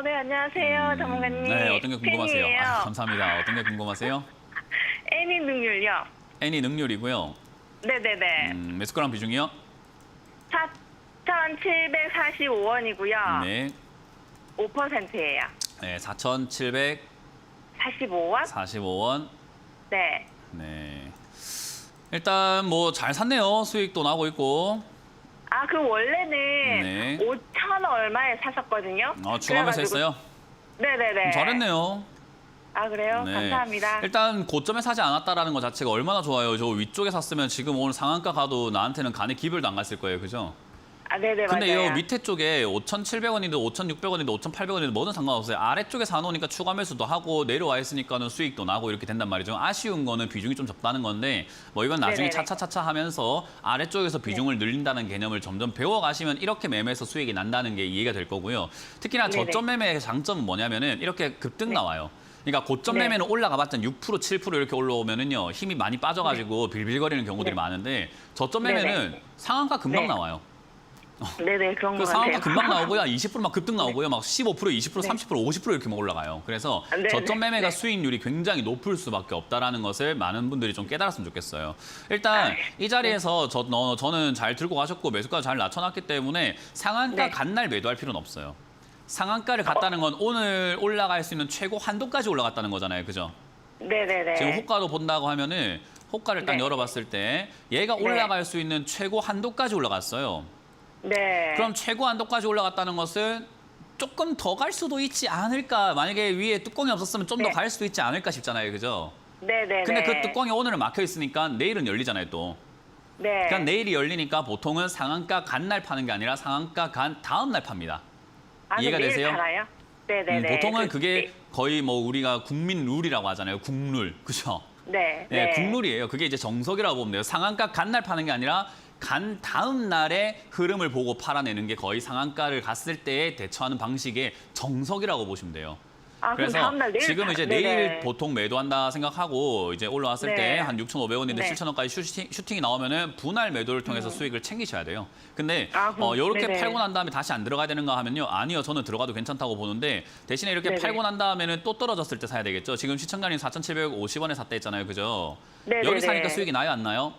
네, 안녕하세요. 전문가님. 네, 어떤 게 궁금하세요? 팬이에요. 감사합니다. 어떤 게 궁금하세요? 애니 능률요. 애니 능률이고요. 네네네. 매수가랑 비중이요? 4,745원이고요. 네. 5%예요. 네, 4,745원. 45원? 네. 네. 일단 뭐 잘 샀네요. 수익도 나고 있고. 그 원래는 네. 5,000 얼마에 샀었거든요. 추가 매수했어요? 네네네. 잘했네요. 그래요? 네. 감사합니다. 일단 고점에 사지 않았다라는 것 자체가 얼마나 좋아요. 저 위쪽에 샀으면 지금 오늘 상한가 가도 나한테는 간에 기별도 안 갔을 거예요. 그죠? 네네, 근데 맞아요. 이 밑에 쪽에 5,700원이든 5,600원이든 5,800원이든 뭐든 상관없어요. 아래쪽에 사놓으니까 추가 매수도 하고 내려와 있으니까는 수익도 나고 이렇게 된단 말이죠. 아쉬운 거는 비중이 좀 적다는 건데 뭐 이건 나중에 네네네. 차차차차 하면서 아래쪽에서 비중을 늘린다는 개념을 점점 배워가시면 이렇게 매매에서 수익이 난다는 게 이해가 될 거고요. 특히나 네네. 저점 매매의 장점은 뭐냐면은 이렇게 급등 나와요. 그러니까 고점 네. 매매는 올라가봤자 6%, 7% 이렇게 올라오면은요 힘이 많이 빠져가지고 빌빌거리는 경우들이 네. 많은데 저점 매매는 네네. 상한가 금방 네. 나와요. 네네, 그런 그 것 상한가 같아요. 금방 나오고요. 20%막 급등 나오고요. 막 15%, 20%, 30%, 50% 이렇게 막 올라가요. 그래서 네, 저점 매매가 네. 수익률이 굉장히 높을 수밖에 없다라는 것을 많은 분들이 좀 깨달았으면 좋겠어요. 일단 이 자리에서 저는 잘 들고 가셨고 매수가 잘 낮춰놨기 때문에 상한가 네. 간 날 매도할 필요는 없어요. 상한가를 갔다는 건 오늘 올라갈 수 있는 최고 한도까지 올라갔다는 거잖아요. 그죠? 네네네. 지금 호가로 본다고 하면은 호가를 딱 네. 열어봤을 때 얘가 네. 올라갈 수 있는 최고 한도까지 올라갔어요. 네. 그럼 최고 한도까지 올라갔다는 것은 조금 더 갈 수도 있지 않을까. 만약에 위에 뚜껑이 없었으면 좀 더 네. 갈 수도 있지 않을까 싶잖아요. 그죠? 네네네. 근데 그 뚜껑이 오늘은 막혀 있으니까 내일은 열리잖아요, 또. 네. 그러니까 내일이 열리니까 보통은 상한가 간 날 파는 게 아니라 상한가 간 다음 날 팝니다. 아, 이해가 내일 되세요? 팔아요? 네네네. 보통은 그- 그게 거의 뭐 우리가 국민 룰이라고 하잖아요. 국룰. 그죠? 네. 네, 국룰이에요. 그게 이제 정석이라고 보면 돼요. 상한가 간 날 파는 게 아니라 간 다음 날의 흐름을 보고 팔아내는 게 거의 상한가를 갔을 때에 대처하는 방식의 정석이라고 보시면 돼요. 아, 그럼 그래서 다음날 내일 지금 이제 네네. 내일 보통 매도한다 생각하고 이제 올라왔을 네. 때 한 6,500원인데 네. 7,000원까지 슈팅이 나오면은 분할 매도를 통해서 수익을 챙기셔야 돼요. 근데 아, 그럼- 이렇게 네네. 팔고 난 다음에 다시 안 들어가야 되는가 하면요. 아니요. 저는 들어가도 괜찮다고 보는데 대신에 이렇게 네네. 팔고 난 다음에는 또 떨어졌을 때 사야 되겠죠. 지금 시청자님 4,750원에 샀다 했잖아요. 그죠? 네네네. 여기 사니까 수익이 나요, 안 나요?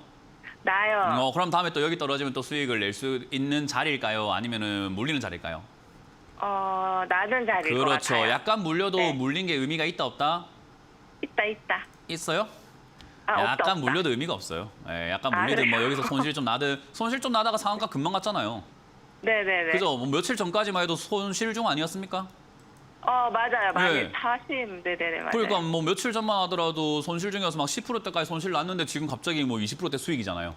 나요. 그럼 다음에 또 여기 떨어지면 또 수익을 낼 수 있는 자리일까요? 아니면은 물리는 자리일까요? 낮은 자리일 것 그렇죠. 같아요. 약간 물려도 네. 물린 게 의미가 있다 없다? 있다. 있어요? 아, 약간 없다. 물려도 의미가 없어요. 예, 약간 아, 물리든 뭐 그래요? 여기서 손실 좀 나다가 상한가 금방 갔잖아요. 네네네. 그죠? 뭐 며칠 전까지만 해도 손실 중 아니었습니까? 맞아요. 많이 네. 네네네, 맞아요. 그러니까 뭐 며칠 전만 하더라도 손실 중이어서 막 10%대까지 손실 났는데 지금 갑자기 뭐 20%대 수익이잖아요.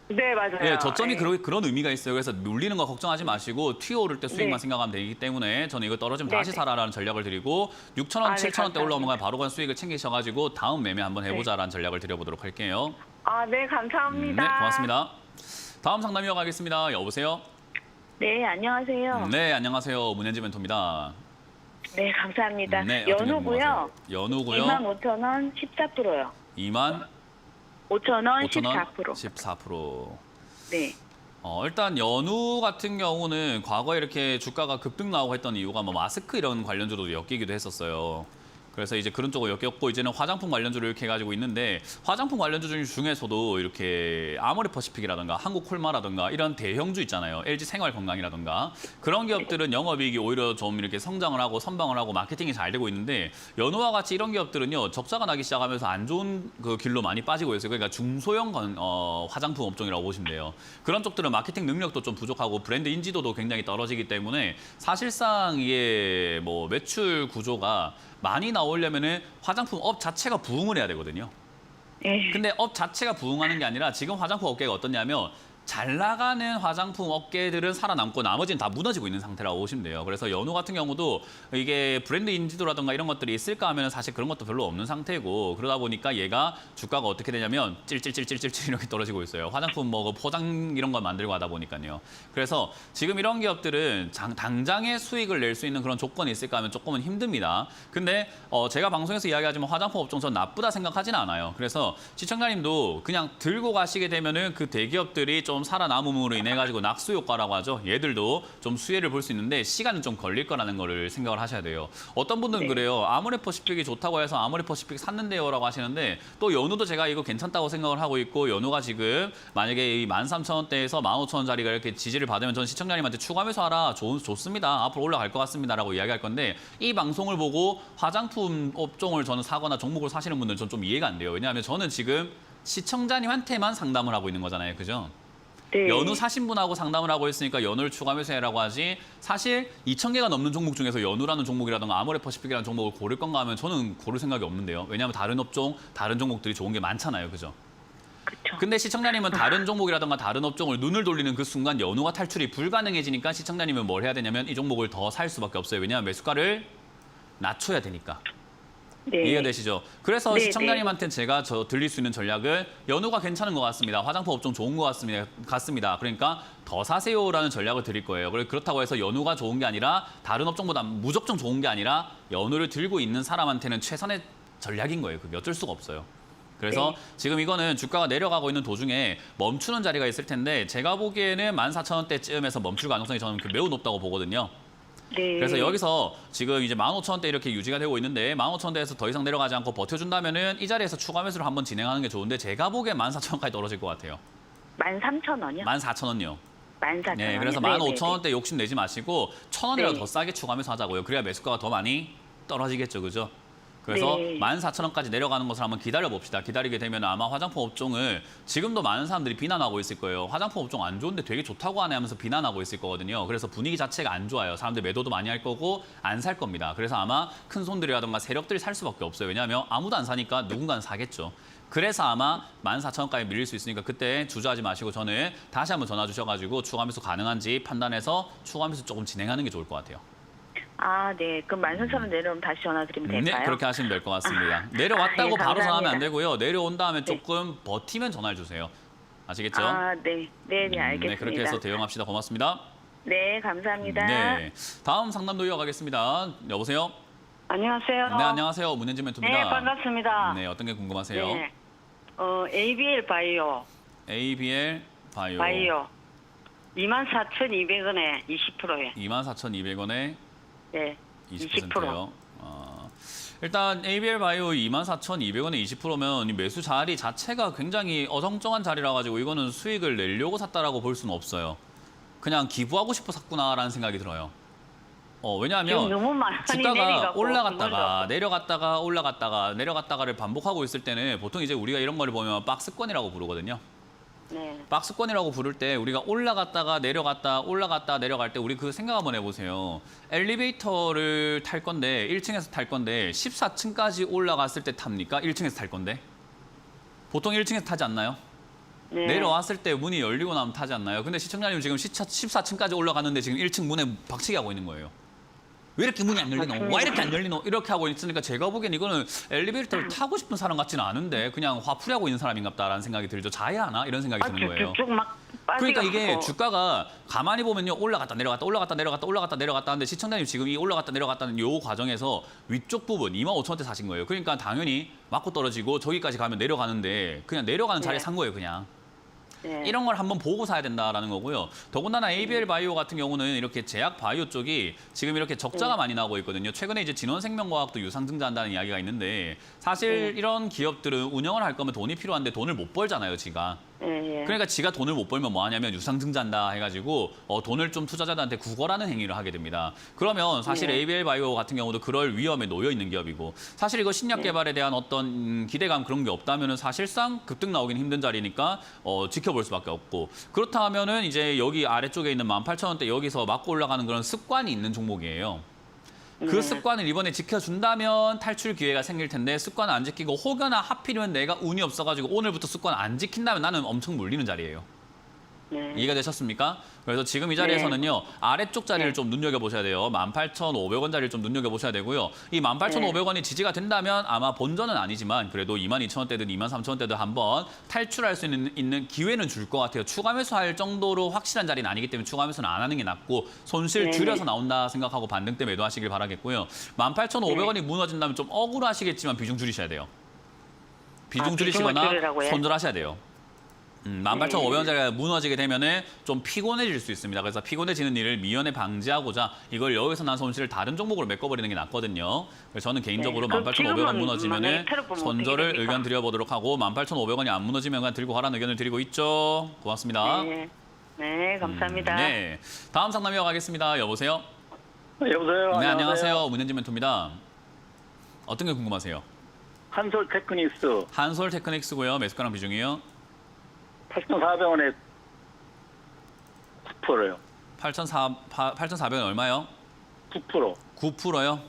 네, 맞아요. 예, 저점이 네. 그런 의미가 있어요. 그래서 물리는 거 걱정하지 마시고 튀어오를 때 수익만 네. 생각하면 되기 때문에 저는 이거 떨어지면 네, 다시 네. 사라라는 전략을 드리고 6,000원, 아, 네, 7,000원대 올라오면 감사합니다. 바로 간 수익을 챙기셔가지고 다음 매매 한번 해보자라는 전략을 드려보도록 할게요. 네, 감사합니다. 네, 고맙습니다. 다음 상담 이어가겠습니다. 여보세요? 네, 안녕하세요. 네, 안녕하세요. 문현지 멘토입니다. 네, 감사합니다. 네, 어떤 게 연우고요. 궁금하세요? 연우고요. 25,000원 14%요. 2만 5,000원 5천원 14%. 14%. 네. 일단 연우 같은 경우는 과거에 이렇게 주가가 급등 나오고 했던 이유가 뭐 마스크 이런 관련주도 엮이기도 했었어요. 그래서 이제 그런 쪽으로 엮였고 이제는 화장품 관련주를 이렇게 해가지고 있는데 화장품 관련주 중에서도 이렇게 아모레퍼시픽이라든가 한국콜마라든가 이런 대형주 있잖아요. LG 생활건강이라든가 그런 기업들은 영업이익이 오히려 좀 이렇게 성장을 하고 선방을 하고 마케팅이 잘 되고 있는데 연우와 같이 이런 기업들은요 적자가 나기 시작하면서 안 좋은 그 길로 많이 빠지고 있어요. 그러니까 중소형 화장품 업종이라고 보시면 돼요. 그런 쪽들은 마케팅 능력도 좀 부족하고 브랜드 인지도도 굉장히 떨어지기 때문에 사실상 이게 뭐 매출 구조가 많이 나오려면은 화장품 업 자체가 부흥을 해야 되거든요. 네. 근데 업 자체가 부흥하는 게 아니라 지금 화장품 업계가 어떠냐면 잘 나가는 화장품 업계들은 살아남고 나머지는 다 무너지고 있는 상태라고 보시면 돼요. 그래서 연우 같은 경우도 이게 브랜드 인지도라든가 이런 것들이 있을까 하면 사실 그런 것도 별로 없는 상태고 그러다 보니까 얘가 주가가 어떻게 되냐면 찔찔찔찔찔 이렇게 떨어지고 있어요. 화장품 뭐 포장 이런 걸 만들고 하다 보니까요. 그래서 지금 이런 기업들은 당장의 수익을 낼 수 있는 그런 조건이 있을까 하면 조금은 힘듭니다. 근데 제가 방송에서 이야기하지만 화장품 업종 전 나쁘다 생각하지는 않아요. 그래서 시청자님도 그냥 들고 가시게 되면은 그 대기업들이 좀 살아남음으로 인해 가지고 낙수 효과라고 하죠. 얘들도 좀 수혜를 볼 수 있는데 시간은 좀 걸릴 거라는 거를 생각을 하셔야 돼요. 어떤 분들은 그래요. 아모레퍼시픽이 좋다고 해서 아모레퍼시픽 샀는데요라고 하시는데 또 연우도 제가 이거 괜찮다고 생각을 하고 있고 연우가 지금 만약에 이 13,000원대에서 15,000원짜리가 이렇게 지지를 받으면 전 시청자님한테 추가 매수하라. 좋습니다. 앞으로 올라갈 것 같습니다라고 이야기할 건데 이 방송을 보고 화장품 업종을 저는 사거나 종목을 사시는 분들은 전 좀 이해가 안 돼요. 왜냐하면 저는 지금 시청자님한테만 상담을 하고 있는 거잖아요. 그죠? 네. 연우 사신 분하고 상담을 하고 있으니까 연우를 추가 매수해라고 하지 사실 2,000개가 넘는 종목 중에서 연우라는 종목이라든가 아모레퍼시픽이라는 종목을 고를 건가 하면 저는 고를 생각이 없는데요. 왜냐하면 다른 업종, 다른 종목들이 좋은 게 많잖아요. 그죠? 그렇죠. 근데 시청자님은 다른 종목이라든가 다른 업종을 눈을 돌리는 그 순간 연우가 탈출이 불가능해지니까 시청자님은 뭘 해야 되냐면 이 종목을 더 살 수밖에 없어요. 왜냐하면 매수가를 낮춰야 되니까. 네. 이해가 되시죠? 그래서 네, 시청자님한테 제가 드릴 수 있는 전략은 연우가 괜찮은 것 같습니다. 화장품 업종 좋은 것 같습니다. 그러니까 더 사세요라는 전략을 드릴 거예요. 그렇다고 해서 연우가 좋은 게 아니라 다른 업종보다 무조건 좋은 게 아니라 연우를 들고 있는 사람한테는 최선의 전략인 거예요. 그게 어쩔 수가 없어요. 그래서 네. 지금 이거는 주가가 내려가고 있는 도중에 멈추는 자리가 있을 텐데 제가 보기에는 14,000원대쯤에서 멈출 가능성이 저는 매우 높다고 보거든요. 네. 그래서 여기서 지금 이제 15,000원대 이렇게 유지가 되고 있는데 15,000원대에서 더 이상 내려가지 않고 버텨준다면은 이 자리에서 추가 매수를 한번 진행하는 게 좋은데 제가 보기엔 14,000원까지 떨어질 것 같아요. 13,000원이요? 14,000원요. 14,000원. 네, 그래서 네, 15,000원대 욕심 내지 마시고 1,000원이라도 네. 더 싸게 추가 매수하자고요. 그래야 매수가가 더 많이 떨어지겠죠, 그죠? 그래서 네. 14,000원까지 내려가는 것을 한번 기다려 봅시다. 기다리게 되면 아마 화장품 업종을 지금도 많은 사람들이 비난하고 있을 거예요. 화장품 업종 안 좋은데 되게 좋다고 하네 하면서 비난하고 있을 거거든요. 그래서 분위기 자체가 안 좋아요. 사람들 매도도 많이 할 거고 안 살 겁니다. 그래서 아마 큰 손들이라든가 세력들이 살 수밖에 없어요. 왜냐하면 아무도 안 사니까 누군가는 사겠죠. 그래서 아마 14,000원까지 밀릴 수 있으니까 그때 주저하지 마시고 저는 다시 한번 전화 주셔가지고 추가 매수 가능한지 판단해서 추가 매수 조금 진행하는 게 좋을 것 같아요. 아, 네. 그럼 13,000원 내려오면 다시 전화 드리면 될까요? 네, 그렇게 하시면 될 것 같습니다. 내려왔다고 예, 바로 전화하면 안 감사합니다. 되고요. 내려온 다음에 네. 조금 버티면 전화를 주세요. 아시겠죠? 아, 네. 네, 네, 알겠습니다. 네, 그렇게 해서 대응합시다. 고맙습니다. 네, 감사합니다. 네, 다음 상담도 이어가겠습니다. 여보세요? 안녕하세요. 네, 안녕하세요. 문현진 멘토입니다. 네, 반갑습니다. 네, 어떤 게 궁금하세요? 네. ABL 바이오, ABL 바이오. 바이오. 24,200원에 20%에. 24,200원에 네. 20%요. 일단 ABL 바이오 24,200원에 20%면 매수 자리 자체가 굉장히 어정쩡한 자리라 가지고 이거는 수익을 내려고 샀다라고 볼 수는 없어요. 그냥 기부하고 싶어 샀구나라는 생각이 들어요. 지금 왜냐하면 너무 많이 주가가 내려가고 올라갔다가 내려갔다가 올라갔다가 내려갔다가를 반복하고 있을 때는 보통 이제 우리가 이런 걸 보면 박스권이라고 부르거든요. 네. 박스권이라고 부를 때 우리가 올라갔다가 내려갔다 올라갔다 내려갈 때 우리 그 생각 한번 해보세요. 엘리베이터를 탈 건데 1층에서 탈 건데 14층까지 올라갔을 때 탑니까? 1층에서 탈 건데? 보통 1층에서 타지 않나요? 네. 내려왔을 때 문이 열리고 나면 타지 않나요? 근데 시청자님 지금 14층까지 올라갔는데 지금 1층 문에 박치기 하고 있는 거예요. 왜 이렇게 문이 안 열리노? 왜 이렇게 안 열리노? 이렇게 하고 있으니까 제가 보기엔 이거는 엘리베이터를 타고 싶은 사람 같지는 않은데 그냥 화풀이하고 있는 사람인갑다라는 생각이 들죠. 자야 하나? 이런 생각이 드는 거예요. 쭉쭉 막 그러니까 빠져가지고. 이게 주가가 가만히 보면요. 올라갔다 내려갔다 올라갔다 내려갔다 올라갔다 내려갔다 하는데 시청자님 지금 이 올라갔다 내려갔다는 요 과정에서 위쪽 부분 25,000원대 사신 거예요. 그러니까 당연히 맞고 떨어지고 저기까지 가면 내려가는데 그냥 내려가는 자리에 네. 산 거예요. 그냥. 네. 이런 걸 한번 보고 사야 된다라는 거고요. 더군다나 ABL 바이오 같은 경우는 이렇게 제약 바이오 쪽이 지금 이렇게 적자가 많이 나오고 있거든요. 최근에 이제 진원생명과학도 유상증자한다는 이야기가 있는데 사실 이런 기업들은 운영을 할 거면 돈이 필요한데 돈을 못 벌잖아요, 지가. 예, 예. 그러니까 지가 돈을 못 벌면 뭐 하냐면 유상증자한다 해가지고 돈을 좀 투자자들한테 구걸하는 행위를 하게 됩니다. 그러면 사실 네. ABL 바이오 같은 경우도 그럴 위험에 놓여 있는 기업이고 사실 이거 신약 개발에 대한 어떤 기대감 그런 게 없다면은 사실상 급등 나오긴 힘든 자리니까 지켜볼 수밖에 없고 그렇다 하면은 이제 여기 아래쪽에 있는 18,000원대 여기서 맞고 올라가는 그런 습관이 있는 종목이에요. 그 네. 습관을 이번에 지켜준다면 탈출 기회가 생길 텐데 습관 안 지키고 혹여나 하필이면 내가 운이 없어가지고 오늘부터 습관 안 지킨다면 나는 엄청 물리는 자리예요. 네. 이해가 되셨습니까? 그래서 지금 이 자리에서는요. 아래쪽 자리를 네. 좀 눈여겨보셔야 돼요. 18,500원 자리를 좀 눈여겨보셔야 되고요. 이 18,500원이 지지가 된다면 아마 본전은 아니지만 그래도 22,000원대든 23,000원대든 한번 탈출할 수 있는 기회는 줄 것 같아요. 추가 매수할 정도로 확실한 자리는 아니기 때문에 추가 매수는 안 하는 게 낫고 손실 네. 줄여서 나온다 생각하고 반등 때 매도하시길 바라겠고요. 18,500원이 무너진다면 좀 억울하시겠지만 비중 줄이셔야 돼요. 비중 비중을 줄이시거나 줄이라고요? 손절하셔야 돼요. 18,500원짜리가 무너지게 되면은 좀 피곤해질 수 있습니다. 그래서 피곤해지는 일을 미연에 방지하고자 이걸 여기서 난 손실을 다른 종목으로 메꿔버리는 게 낫거든요. 그래서 저는 개인적으로 네. 그럼 18,500원 지금은 무너지면은 만약에 보면 손절을 어떻게 됩니까? 의견 드려보도록 하고 18,500원이 안 무너지면 그냥 들고 가라는 의견을 드리고 있죠. 고맙습니다. 네. 네, 감사합니다. 네, 다음 상담 이어가겠습니다. 여보세요? 여보세요. 네, 안녕하세요. 문현진 멘토입니다. 어떤 게 궁금하세요? 한솔 테크닉스 한솔 테크닉스고요. 매수가랑 비중이요. 8,400원에 9%요. 8,400원 얼마요? 9%. 9%요?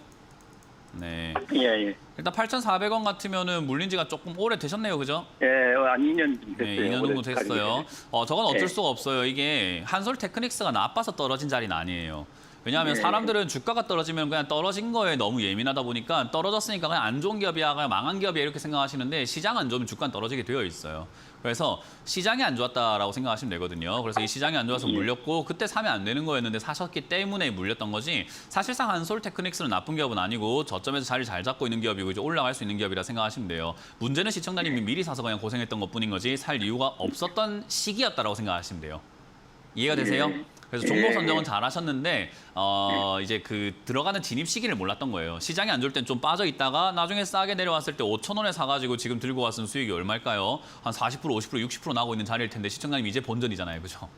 네. 예, 예. 일단 8,400원 같으면은 물린 지가 조금 오래 되셨네요. 그죠? 예, 한 2년 됐어요. 네, 2년 정도 올해 됐어요. 가지고. 저건 어쩔 네. 수가 없어요. 이게 한솔 테크닉스가 나빠서 떨어진 자리는 아니에요. 왜냐하면 네. 사람들은 주가가 떨어지면 그냥 떨어진 거에 너무 예민하다 보니까 떨어졌으니까 그냥 안 좋은 기업이야, 그냥 망한 기업이야 이렇게 생각하시는데 시장 안 좋으면 주가는 떨어지게 되어 있어요. 그래서 시장이 안 좋았다라고 생각하시면 되거든요. 그래서 이 시장이 안 좋아서 물렸고 그때 사면 안 되는 거였는데 사셨기 때문에 물렸던 거지 사실상 한솔테크닉스는 나쁜 기업은 아니고 저점에서 자리를 잘 잡고 있는 기업이고 이제 올라갈 수 있는 기업이라 생각하시면 돼요. 문제는 시청자님이 미리 사서 그냥 고생했던 것뿐인 거지 살 이유가 없었던 시기였다라고 생각하시면 돼요. 이해가 되세요? 그래서 종목 선정은 잘 하셨는데 이제 그 들어가는 진입 시기를 몰랐던 거예요. 시장이 안 좋을 땐 좀 빠져 있다가 나중에 싸게 내려왔을 때 5,000원에 사가지고 지금 들고 왔으면 수익이 얼마일까요? 한 40%, 50%, 60% 나오고 있는 자리일 텐데 시청자님 이제 본전이잖아요, 그죠?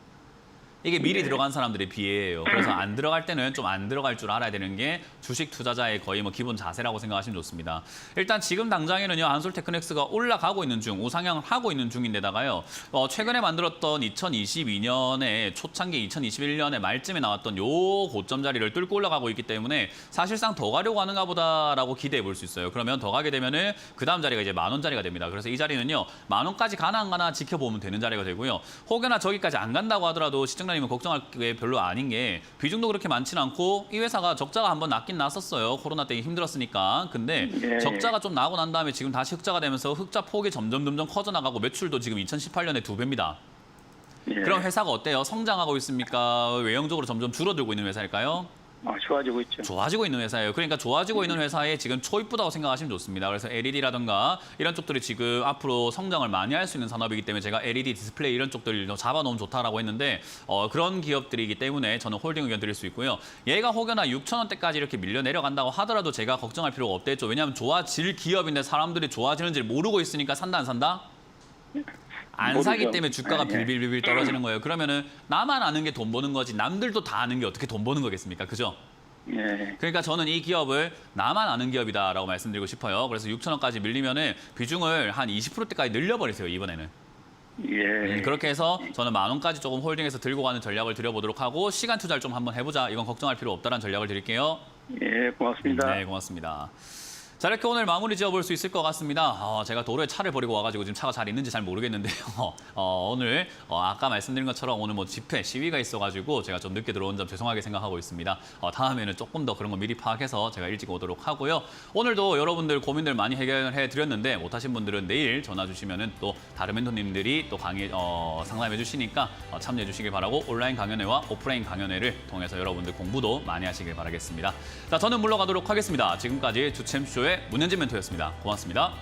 이게 미리 들어간 사람들의 비애예요. 그래서 안 들어갈 때는 좀 안 들어갈 줄 알아야 되는 게 주식 투자자의 거의 뭐 기본 자세라고 생각하시면 좋습니다. 일단 지금 당장에는요, 한솔테크넥스가 올라가고 있는 중, 우상향을 하고 있는 중인데다가요, 최근에 만들었던 2022년에 초창기 2021년에 말쯤에 나왔던 요 고점 자리를 뚫고 올라가고 있기 때문에 사실상 더 가려고 하는가 보다라고 기대해 볼 수 있어요. 그러면 더 가게 되면은 그 다음 자리가 이제 10,000원짜리가 됩니다. 그래서 이 자리는요, 10,000원까지 가나 안 가나 지켜보면 되는 자리가 되고요. 혹여나 저기까지 안 간다고 하더라도 시청자님은 걱정할 게 별로 아닌 게 비중도 그렇게 많지는 않고 이 회사가 적자가 한번 났긴 났었어요. 코로나 때 힘들었으니까. 근데 네. 적자가 좀 나고 난 다음에 지금 다시 흑자가 되면서 흑자 폭이 점점 커져나가고 매출도 지금 2018년에 2배입니다. 예. 그럼 회사가 어때요? 성장하고 있습니까? 외형적으로 점점 줄어들고 있는 회사일까요? 좋아지고 있죠. 좋아지고 있는 회사예요. 그러니까 좋아지고 있는 회사에 지금 초이쁘다고 생각하시면 좋습니다. 그래서 LED라든가 이런 쪽들이 지금 앞으로 성장을 많이 할 수 있는 산업이기 때문에 제가 LED 디스플레이 이런 쪽들을 잡아놓으면 좋다라고 했는데 그런 기업들이기 때문에 저는 홀딩 의견 드릴 수 있고요. 얘가 혹여나 6,000원대까지 이렇게 밀려 내려간다고 하더라도 제가 걱정할 필요가 없대죠. 왜냐하면 좋아질 기업인데 사람들이 좋아지는지를 모르고 있으니까 산다 안 산다? 안 사기 모르죠. 때문에 주가가 네, 네. 빌빌빌빌 떨어지는 거예요. 그러면은 나만 아는 게 돈 버는 거지 남들도 다 아는 게 어떻게 돈 버는 거겠습니까? 그죠? 예. 그러니까 저는 이 기업을 나만 아는 기업이다라고 말씀드리고 싶어요. 그래서 6,000원까지 밀리면은 비중을 한 20%대까지 늘려버리세요, 이번에는. 예. 그렇게 해서 저는 10,000원까지 조금 홀딩해서 들고 가는 전략을 드려보도록 하고 시간 투자를 좀 한번 해보자. 이건 걱정할 필요 없다는 전략을 드릴게요. 예, 고맙습니다. 네, 고맙습니다. 자, 이렇게 오늘 마무리 지어볼 수 있을 것 같습니다. 제가 도로에 차를 버리고 와가지고 지금 차가 잘 있는지 잘 모르겠는데요. 오늘 아까 말씀드린 것처럼 오늘 뭐 집회, 시위가 있어가지고 제가 좀 늦게 들어온 점 죄송하게 생각하고 있습니다. 다음에는 조금 더 그런 거 미리 파악해서 제가 일찍 오도록 하고요. 오늘도 여러분들 고민들 많이 해결해 드렸는데 못하신 분들은 내일 전화 주시면은 또 다른 멘토님들이 또 강의 상담해 주시니까 참여해 주시길 바라고 온라인 강연회와 오프라인 강연회를 통해서 여러분들 공부도 많이 하시길 바라겠습니다. 자, 저는 물러가도록 하겠습니다. 지금까지 주챔쇼의 문현진 멘토였습니다. 고맙습니다.